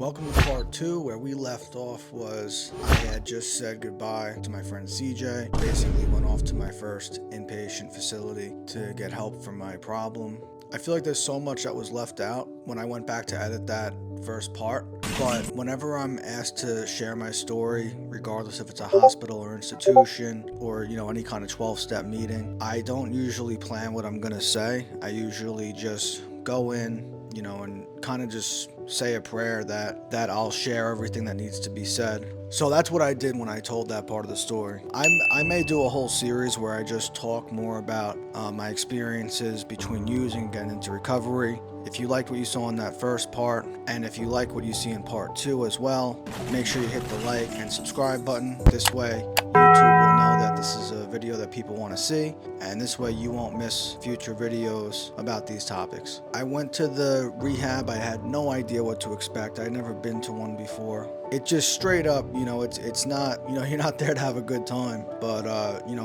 Welcome to part 2. Where we left off was I had just said goodbye to my friend CJ. Basically went off to my first inpatient facility to get help for my problem. I feel like there's so much that was left out when I went back to edit that first part, but whenever I'm asked to share my story, regardless if it's a hospital or institution or any kind of 12-step meeting, I don't usually plan what I'm gonna say. I usually just go in, and kind of just say a prayer that I'll share everything that needs to be said. So that's what I did when I told that part of the story. I may do a whole series where I just talk more about my experiences between using and getting into recovery. If you liked what you saw in that first part, and if you like what you see in part 2 as well, make sure you hit the like and subscribe button. This way, YouTube will know that this is a video that people want to see, and this way you won't miss future videos about these topics. I went to the rehab. I had no idea what to expect. I'd never been to one before. It just straight up, it's not, you're not there to have a good time, but,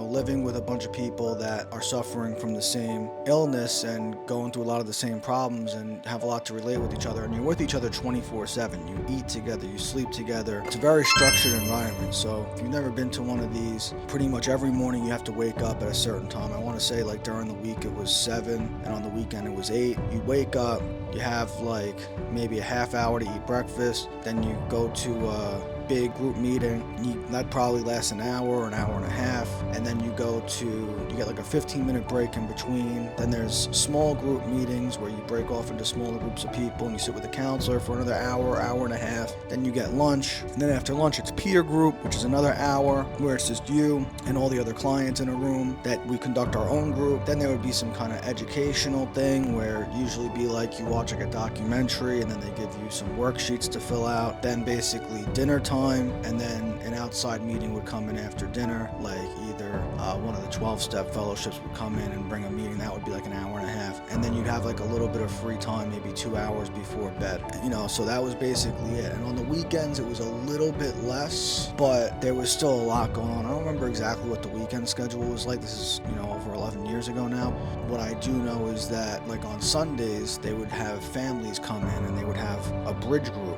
living with a bunch of people that are suffering from the same illness and going through a lot of the same problems and have a lot to relate with each other, and you're with each other 24/7. You eat together, you sleep together. It's a very structured environment. So if you've never been to one of these, pretty much every morning you have to wake up at a certain time. I want to say like during the week it was 7, and on the weekend it was 8. You wake up, you have like maybe a half hour to eat breakfast, then you go to a big group meeting. That probably lasts an hour or an hour and a half, and then you get like a 15-minute break in between. Then there's small group meetings where you break off into smaller groups of people and you sit with a counselor for another hour and a half. Then you get lunch, and then after lunch it's peer group, which is another hour where it's just you and all the other clients in a room that we conduct our own group. Then there would be some kind of educational thing where it usually be like you watch like a documentary and then they give you some worksheets to fill out. Then basically dinner time, and then an outside meeting would come in after dinner, like either one of the 12-step fellowships would come in and bring a meeting. That would be like an hour and a half, and then you'd have like a little bit of free time, maybe 2 hours before bed, so that was basically it. And on the weekends it was a little bit less, but there was still a lot going on. I don't remember exactly what the weekend schedule was like. This is over 11 years ago now. What I do know is that like on Sundays they would have families come in and they would have a bridge group,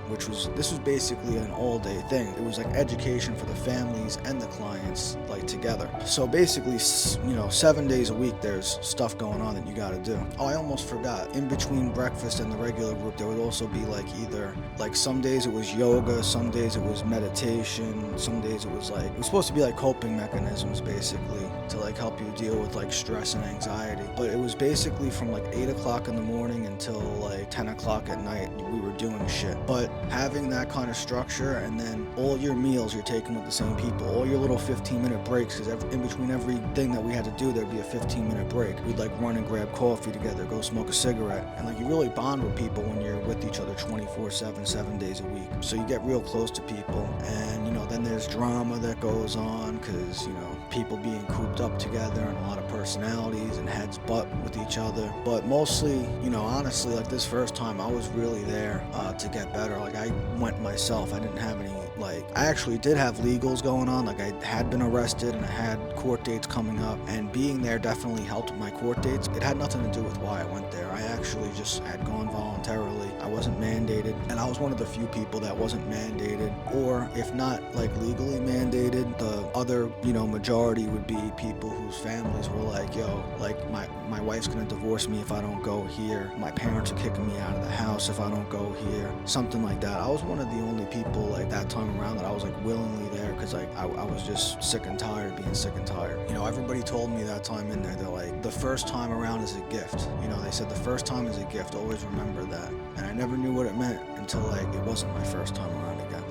this was basically an all-day thing. It was like education for the families and the clients like together. So basically 7 days a week there's stuff going on that you got to do. Oh, I almost forgot, in between breakfast and the regular group there would also be like either like some days it was yoga, some days it was meditation, some days it was supposed to be like coping mechanisms basically to like help you deal with like stress and anxiety. But it was basically from like 8 o'clock in the morning until like 10 o'clock at night we were doing shit. But having that kind of structure, and then all your meals you're taking with the same people, all your little 15-minute breaks, because in between everything that we had to do there'd be a 15-minute break. We'd like run and grab coffee together, go smoke a cigarette, and like you really bond with people when you're with each other 24/7, 7 days a week. So you get real close to people, and then there's drama that goes on because people being cooped up together and a lot of personalities and heads butt with each other. But mostly, honestly, like this first time I was really there to get better. Like I went myself. I didn't have any I actually did have legals going on. Like I had been arrested and I had court dates coming up, and being there definitely helped with my court dates. It had nothing to do with why I went there. I actually just had gone voluntarily. I wasn't mandated, and I was one of the few people that wasn't mandated, or if not like legally mandated, the other majority would be people whose families were like, yo, like my wife's gonna divorce me if I don't go here. My parents are kicking me out of the house if I don't go here. Something like that. I was one of the only people like that time around that I was like willingly there, because like I was just sick and tired of being sick and tired. Everybody told me that time in there, they're like, the first time around is a gift. They said the first time is a gift, always remember that. And I never knew what it meant until like it wasn't my first time around again.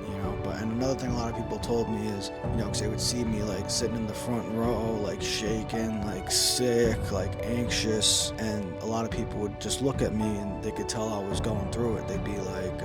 And another thing a lot of people told me is, because they would see me like sitting in the front row, like shaking, like sick, like anxious, and a lot of people would just look at me and they could tell I was going through it. They'd be like,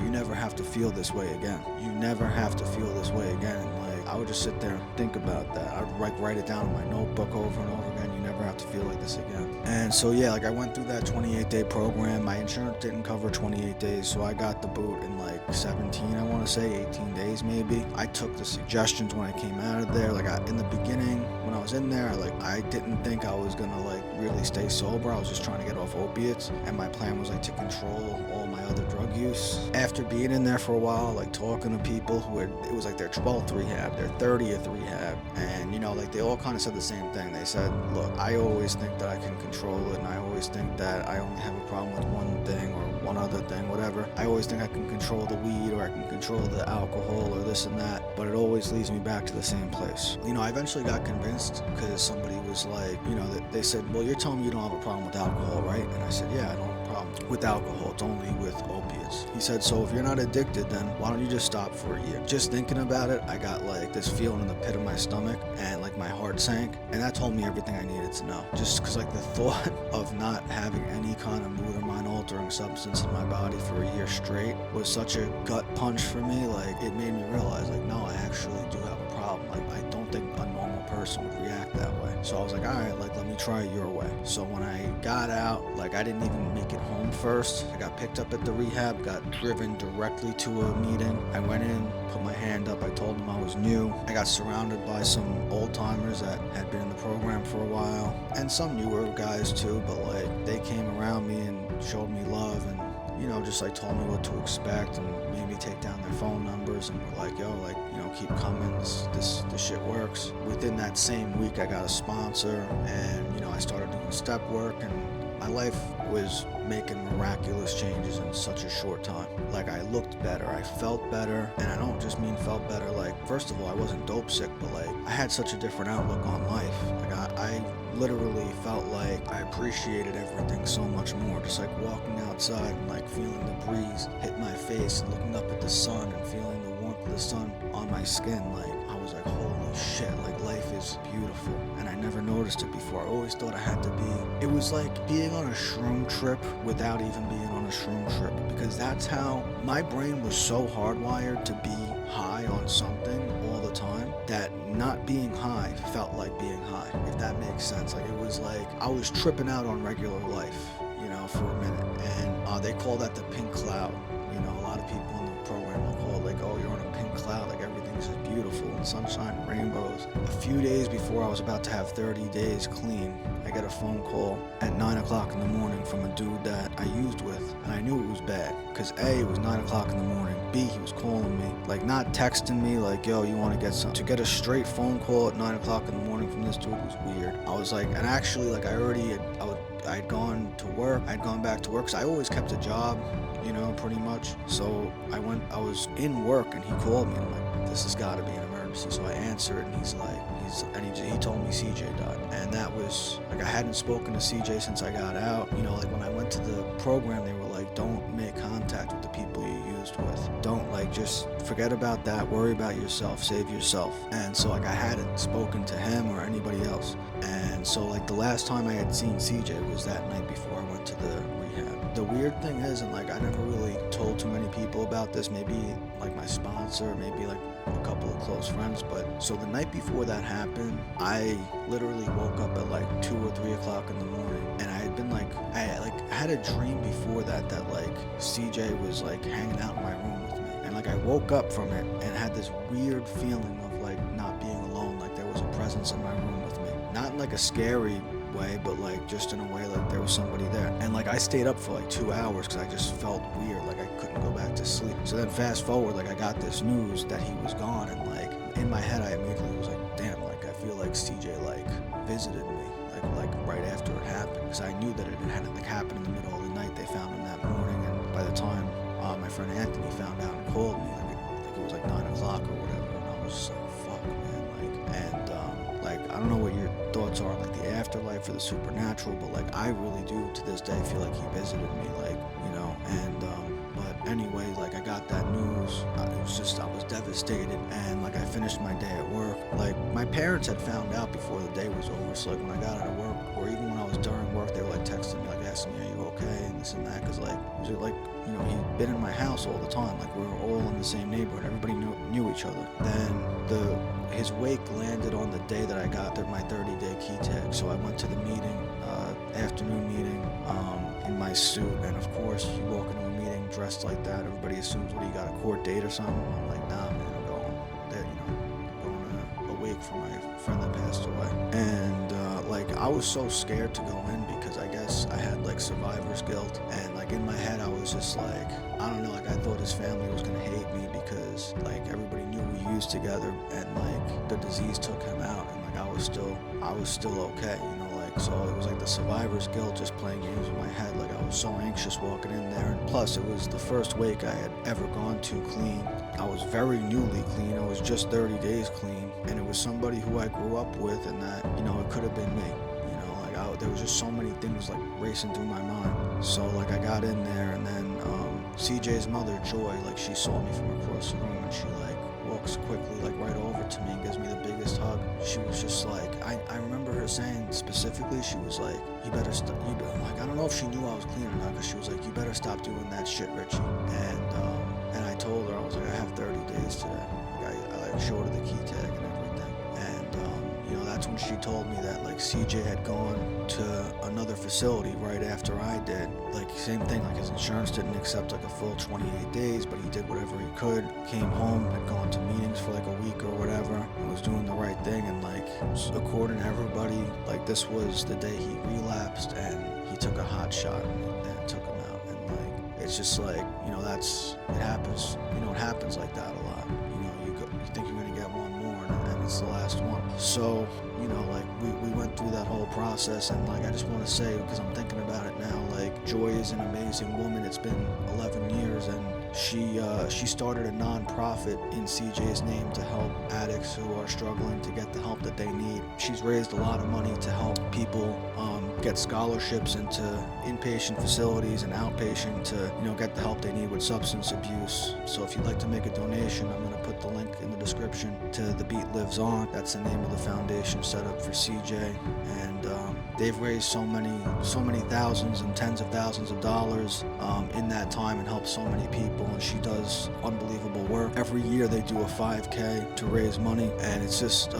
you never have to feel this way again. You never have to feel this way again. And like I would just sit there and think about that. I'd write it down in my notebook over and over again. You never have to feel like this again. And so yeah, like I went through that 28-day program. My insurance didn't cover 28 days, so I got the boot in like 17, I want to say 18 days maybe. I took the suggestions when I came out of there. Like in the beginning, when I was in there, I didn't think I was gonna like really stay sober. I was just trying to get off opiates, and my plan was like to control all my other drug use. After being in there for a while, like talking to people who had, it was like their 12th rehab, their 30th rehab, and you know, like they all kind of said the same thing. They said, look, I always think that I can control it, and I always think that I only have a problem with one thing or one other thing, whatever. I always think I can control the weed, or I can control the alcohol, or this and that, but it always leads me back to the same place. You know, I eventually got convinced because somebody was like, you know, they said, well, you're telling me you don't have a problem with alcohol, right? And I said, yeah, I don't have a problem with alcohol. It's only with opiates. He said, so if you're not addicted, then why don't you just stop for a year? Just thinking about it, I got like this feeling in the pit of my stomach, and like my heart sank, and that told me everything I needed to know. Just because like the thought of not having any kind of mood or mind altering substance in my body for a year straight was such a gut punch for me. Like it made me realize, like, no, I actually do have a problem. Like I don't think a normal person would react that way. So I was like, all right, like let me try it your way. So when I got out, like I didn't even make it home first. I got picked up at the rehab, got driven directly to a meeting. I went in, put my hand up, I told them I was new. I got surrounded by some old timers that had been in the program for a while, and some newer guys too, but like they came around me and showed me love, and you know, just like told me what to expect and made me take down their phone numbers, and were like, yo, like, you know, keep coming, this shit works. Within that same week I got a sponsor, and you know, I started doing step work, and my life was making miraculous changes in such a short time. Like I looked better, I felt better, and I don't just mean felt better, like first of all I wasn't dope sick, but like I had such a different outlook on life. Like I literally felt like I appreciated everything so much more. Just like walking outside and like feeling the breeze hit my face and looking up at the sun and feeling the warmth of the sun on my skin, like I was like, holy shit, like life is beautiful. And I never noticed it before. I always thought I had to be, it was like being on a shroom trip without even being on a shroom trip, because that's how my brain was so hardwired to be high on something all the time that not being high felt like being high, if that makes sense. Like it was like I was tripping out on regular life, you know, for a minute. And they call that the pink cloud. You know, a lot of people in the program will call it like, oh, you're on a pink cloud, like everything's just beautiful and sunshine and rainbows. A few days before I was about to have 30 days clean, I get a phone call at 9 o'clock in the morning from a dude that I used with, and I knew it was bad, because A, it was 9 o'clock in the morning, B, he was calling me, like not texting me like, yo, you want to get some. To get a straight phone call at 9 o'clock in the morning from this dude was weird. I was like, and actually, like I'd gone to work, I'd gone back to work, because I always kept a job, you know, pretty much. So I was in work, and he called me, and I'm like, this has got to be an emergency. So I answered, and he's like, he told me CJ died. And that was, like, I hadn't spoken to CJ since I got out. You know, like when I went to the program, they were like, don't make contact with the people you used with. Don't, like, just forget about that, worry about yourself, save yourself. And so, like, I hadn't spoken to him or anybody else. And so, like, the last time I had seen CJ was that night before I went to the rehab. The weird thing is, and like I never really told too many people about this, maybe like my sponsor, maybe like a couple of close friends, but so the night before that happened, I literally woke up at like 2 or 3 o'clock in the morning, and I had been like, I had a dream before that like CJ was like hanging out in my room with me, and like I woke up from it and had this weird feeling of like not being alone, like there was a presence in my room with me, not in like a scary way, but like just in a way like there was somebody there. And like I stayed up for like 2 hours because I just felt weird, like I couldn't go back to sleep. So then fast forward, like I got this news that he was gone, and like in my head I immediately was like, damn, like I feel like CJ like visited me like right after it happened, because I knew that it had like happened in the middle of the night. They found him that morning, and by the time my friend Anthony found out and called me, like it was like 9 o'clock or whatever, and I was just like, fuck, man, like I don't know what your thoughts are on like the afterlife or the supernatural, but like I really do to this day feel like he visited me, like, you know. And but anyway, like I got that news, I was devastated, and like I finished my day at work. Like my parents had found out before the day was over, so like when I got out of work, or even when I was during work, they were like texting me, like asking me, are you okay, and this and that, because like, was it like, you know, he'd been in my house all the time, like we were all in the same neighborhood, everybody knew each other. Then his wake landed on the day that I got my 30-day key tag, so I went to the meeting, afternoon meeting, in my suit, and of course, you walk into a meeting dressed like that, everybody assumes, what do you got, a court date or something? I'm like, nah, man, I'm going awake for my friend that passed away. And like, I was so scared to go in because I guess I had like survivor's guilt, and like in my head I was just like, I don't know, like I thought his family was gonna hate me because like everybody knew we used together, and like the disease took him out, and like I was still okay, you know, like, so it was like the survivor's guilt just playing games in my head. Like I was so anxious walking in there, and plus it was the first wake I had ever gone to clean. I was very newly clean. I was just 30 days clean, and it was somebody who I grew up with, and that, you know, it could have been me. You know, like there was just so many things like racing through my mind. So like I got in there, and then CJ's mother, Joy, like she saw me from across the room, and she like walks quickly like right over to me and gives me the biggest hug. She was just like, I remember her saying specifically, she was like, you better stop. Like, I don't know if she knew I was clean or not, because she was like, you better stop doing that shit, Richie. And I told her, I was like, I have 30 days today. Like I like showed her the key tag and everything. And you know, that's when she told me that like CJ had gone to another facility right after I did. Like same thing, like his insurance didn't accept like a full 28 days, but he did whatever he could. Came home, had gone to meetings for like a week or whatever, and was doing the right thing. And like, according to everybody, like this was the day he relapsed, and he took a hot shot and it took him out. And like, it's just like, you know, it happens. You know, it happens like that a lot. You know, you think you're gonna get one more, and it's the last one. So, you know, like we went through that whole process, and like I just want to say, because I'm thinking about it now, like Joy is an amazing woman. It's been 11 years, and she started a non-profit in CJ's name to help addicts who are struggling to get the help that they need. She's raised a lot of money to help people get scholarships into inpatient facilities and outpatient to, you know, get the help they need with substance abuse. So if you'd like to make a donation, I'm going to put the link in the description to The Beat Lives On. That's the name of the foundation set up for CJ, and they've raised so many thousands and tens of thousands of dollars in that time, and helped so many people, and she does unbelievable work. Every year they do a 5K to raise money, and it's just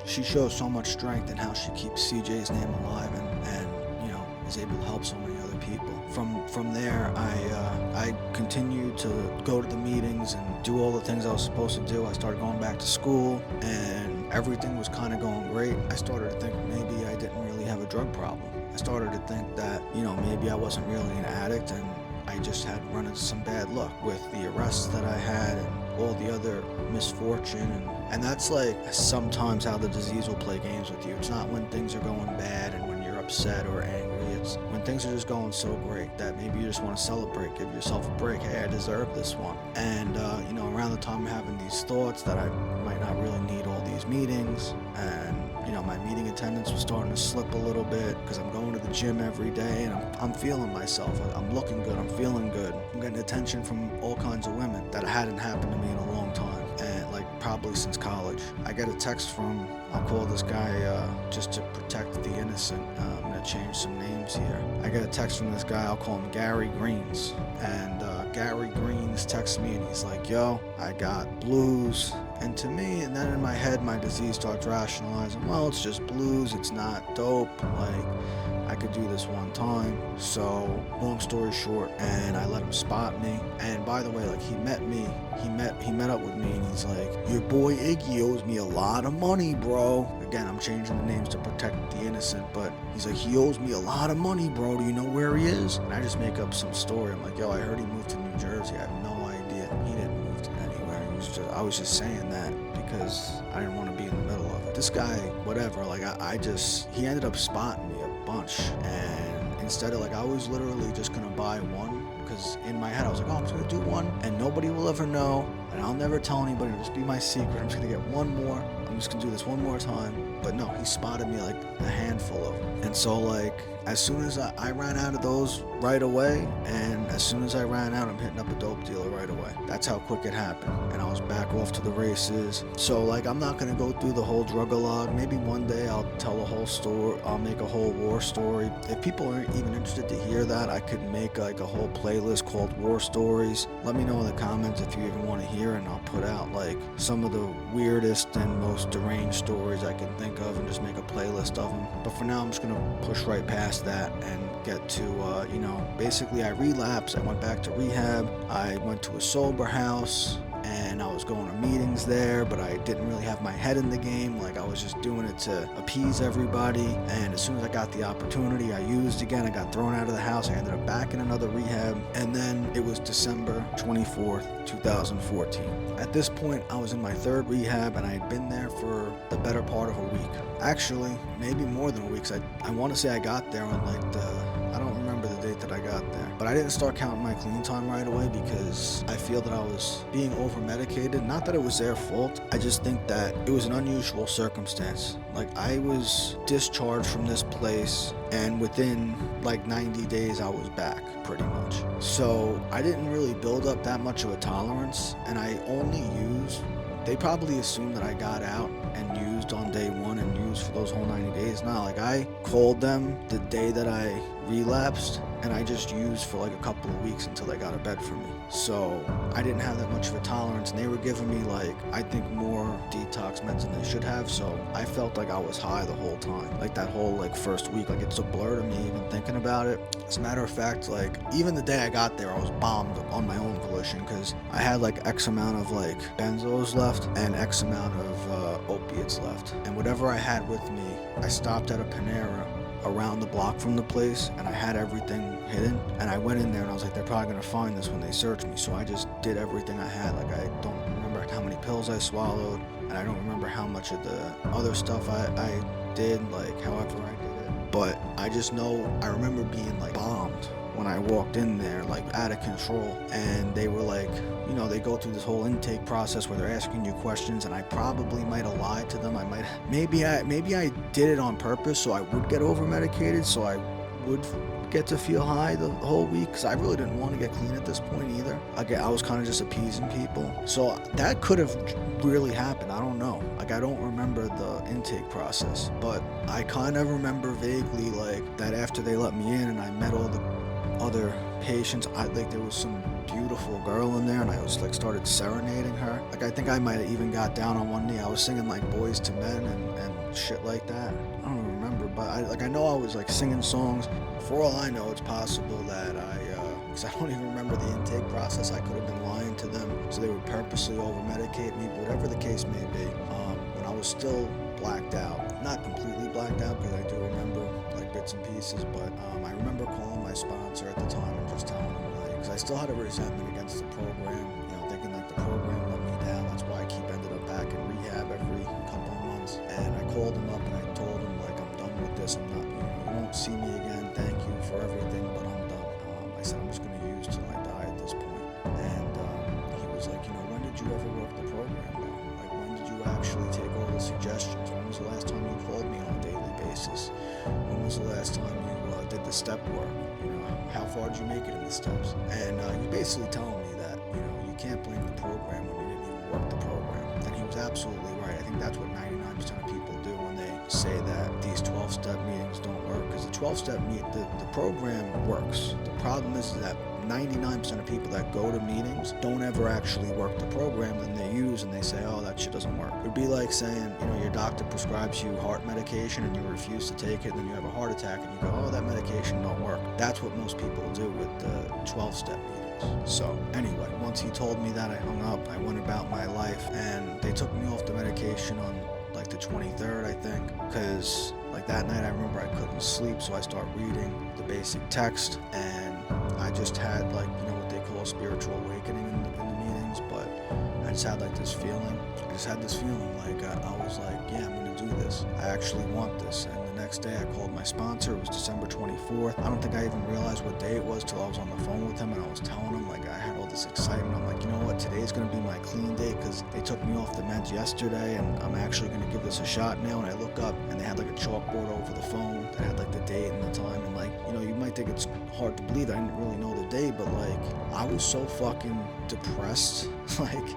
she shows so much strength in how she keeps CJ's name alive, and you know, is able to help so many other people. From there, I continued to go to the meetings and do all the things I was supposed to do. I started going back to school, and everything was kind of going great. I started to think maybe I didn't really have a drug problem. I started to think that, you know, maybe I wasn't really an addict, and I just had run into some bad luck with the arrests that I had and all the other misfortune, and that's like sometimes how the disease will play games with you. It's not when things are going bad and when you're upset or angry. It's when things are just going so great that maybe you just want to celebrate, give yourself a break. Hey, I deserve this one. And you know, around the time I'm having these thoughts that I might not really need all these meetings, and you know, my meeting attendance was starting to slip a little bit because I'm going to the gym every day, and I'm feeling myself. I'm looking good. I'm feeling good. I'm getting attention from all kinds of women that hadn't happened to me in a long time, and like probably since college. I get a text from, I'll call this guy just to protect the innocent. I'm gonna change some names here. I get a text from this guy. I'll call him Gary Greens, and Gary Greens texts me, and he's like, "Yo, I got blues." And to me, and then in my head, my disease starts rationalizing, well, it's just blues, it's not dope, like, I could do this one time. So, long story short, and I let him spot me. And by the way, like, he met up with me, and he's like, your boy Iggy owes me a lot of money, bro. Again, I'm changing the names to protect the innocent, but he's like, he owes me a lot of money, bro. Do you know where he is? And I just make up some story. I'm like, yo, I heard he moved to New Jersey. I have no idea. He didn't move to anywhere. I was just saying that because I didn't want to be in the middle of it. This guy, whatever, like he ended up spotting me a bunch, and instead of like, I was literally just gonna buy one, because in my head I was like, oh, I'm just gonna do one and nobody will ever know, and I'll never tell anybody, it'll just be my secret. I'm just gonna get one more, I'm I'm just gonna do this one more time. But no, he spotted me like a handful of them. And so like, as soon as I ran out of those right away, and as soon as I ran out, I'm hitting up a dope dealer right away. That's how quick it happened. And I was back off to the races. So like, I'm not gonna go through the whole drug-a-log. Maybe one day I'll tell a whole story. I'll make a whole war story. If people aren't even interested to hear that, I could make like a whole playlist called War Stories. Let me know in the comments if you even want to hear it, and I'll put out like some of the weirdest and most deranged stories I can think of and just make a playlist of them. But for now, I'm just gonna push right past that and get to basically I relapsed. I went back to rehab. I went to a sober house, and I was going to meetings there, but I didn't really have my head in the game. Like, I was just doing it to appease everybody. And as soon as I got the opportunity, I used again. I got thrown out of the house. I ended up back in another rehab. And then it was December 24th, 2014. At this point, I was in my third rehab, and I had been there for the better part of a week. Actually, maybe more than a week. I want to say I got there on like I don't remember the date that I got there. But I didn't start counting my clean time right away because I feel that I was being over-medicated. Not that it was their fault. I just think that it was an unusual circumstance. Like, I was discharged from this place, and within like 90 days I was back, pretty much. So I didn't really build up that much of a tolerance, and I only used. They probably assumed that I got out and used on day one and used for those whole 90 days. Nah, like, I called them the day that I relapsed, and I just used for like a couple of weeks until they got a bed for me. So I didn't have that much of a tolerance, and they were giving me like, I think, more detox meds than they should have. So I felt like I was high the whole time, like that whole like first week. Like, it's a blur to me even thinking about it. As a matter of fact, like, even the day I got there, I was bombed on my own volition because I had like X amount of like benzos left and X amount of opiates left, and whatever I had with me, I stopped at a Panera around the block from the place, and I had everything hidden. And I went in there and I was like, they're probably gonna find this when they search me. So I just did everything I had. Like, I don't remember how many pills I swallowed, and I don't remember how much of the other stuff I did, like however I did it. But I just know I remember being like bombed when I walked in there, like out of control. And they were like, they go through this whole intake process where they're asking you questions, and I probably might have lied to them. Maybe I did it on purpose so I would get over medicated, so I would get to feel high the whole week, because I really didn't want to get clean at this point either. I was kind of just appeasing people. So that could have really happened. I don't know. Like, I don't remember the intake process, but I kind of remember vaguely like that after they let me in and I met all the other patients, there was some beautiful girl in there, and I was like started serenading her. Like, I think I might have even got down on one knee. I was singing like Boys to Men and shit like that. I don't remember, but I know I was like singing songs. For all I know, it's possible that because I don't even remember the intake process. I could have been lying to them, so they would purposely over-medicate me. But whatever the case may be, when I was still blacked out, not completely blacked out, because I do remember like bits and pieces, but I remember calling my sponsor at the time and just telling him, like, because I still had a resentment against the program, thinking like the program let me down. That's why I ended up back in rehab every couple of months. And I called him up and I told him, like, I'm done with this. I'm not, you won't see me again. Thank you for everything, but I'm done. I said, I'm just going to use till I die at this point. And he was like, when did you ever work the program though? Like, when did you actually take all the suggestions? When was the last time you called me on a daily basis? When was the last time you did the step work? How far did you make it in the steps? And he basically telling me that, you can't blame the program when you didn't even work the program. And he was absolutely right. I think that's what 99% of people do when they say that these 12-step meetings don't work. Because the 12-step the program works. The problem is that 99% of people that go to meetings don't ever actually work the program. Then they use and they say, oh, that shit doesn't work. It would be like saying, your doctor prescribes you heart medication and you refuse to take it, and then you have a heart attack and you go, oh, that medication don't work. That's what most people do with the 12-step meetings. So anyway, once he told me that, I hung up. I went about my life, and they took me off the medication on like the 23rd, I think, because like that night I remember I couldn't sleep, so I started reading the basic text, and I just had like, what they call a spiritual awakening in the meetings. But I just had like this feeling. Like I was like, yeah, I'm gonna do this. I actually want this. And the next day I called my sponsor. It was December 24th. I don't think I even realized what day it was till I was on the phone with him, and I was telling him like I had all this excitement. I'm like, you know what, today's gonna be my clean day because they took me off the meds yesterday and I'm actually gonna give this a shot now. And I look up and they had like a chalkboard over the phone that had like the date and the time, and like, you know, you might think it's hard to believe I didn't really know the day, but like, I was so fucking depressed like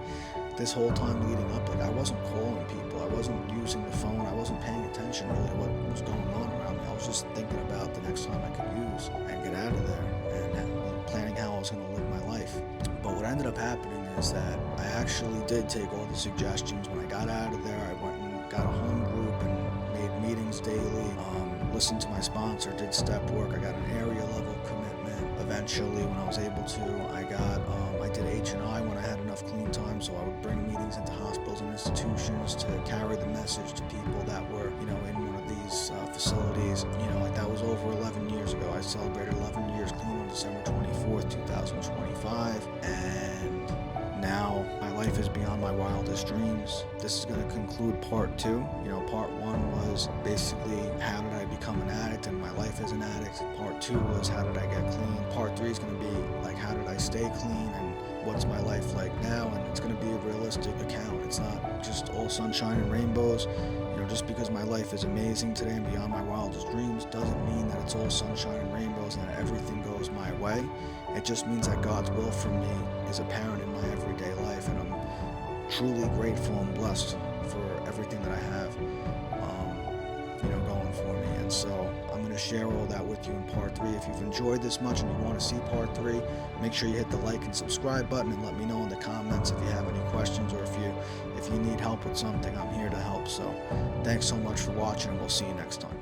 this whole time leading up. Like, I wasn't calling people, I wasn't using the phone, I wasn't paying attention really to what was going on around me. I was just thinking about the next time I could use and get out of there, and planning how I was going to live my life. But what ended up happening is that I actually did take all the suggestions. When I got out of there, I went and got a home group and made meetings daily, listened to my sponsor, did step work. I got an area level commitment. Eventually, when I was able to, I did H&I when I had enough clean time, so I would bring meetings into hospitals and institutions to carry the message to people that were, you know, in one of these facilities. You know, like, that was over 11 years ago. I celebrated 11 years clean on December 24th, 2025, and now my life is beyond my wildest dreams. This is going to conclude part 2. You know, part 1 was basically how did I become an addict and my life as an addict. Part 2 was how did I get clean. Part 3 is going to be like how did I stay clean and what's my life like now, and it's going to be a realistic account. It's not just all sunshine and rainbows. You know, just because my life is amazing today and beyond my wildest dreams doesn't mean that it's all sunshine and rainbows and that everything goes my way. It just means that God's will for me is apparent in my everyday life, and I'm truly grateful and blessed for everything that I have, you know, going for me. And so I'm going to share all that with you in part 3. If you've enjoyed this much and you want to see part 3, make sure you hit the like and subscribe button, and let me know in the comments if you have any questions, or if you need help with something. I'm here to help. So thanks so much for watching, and we'll see you next time.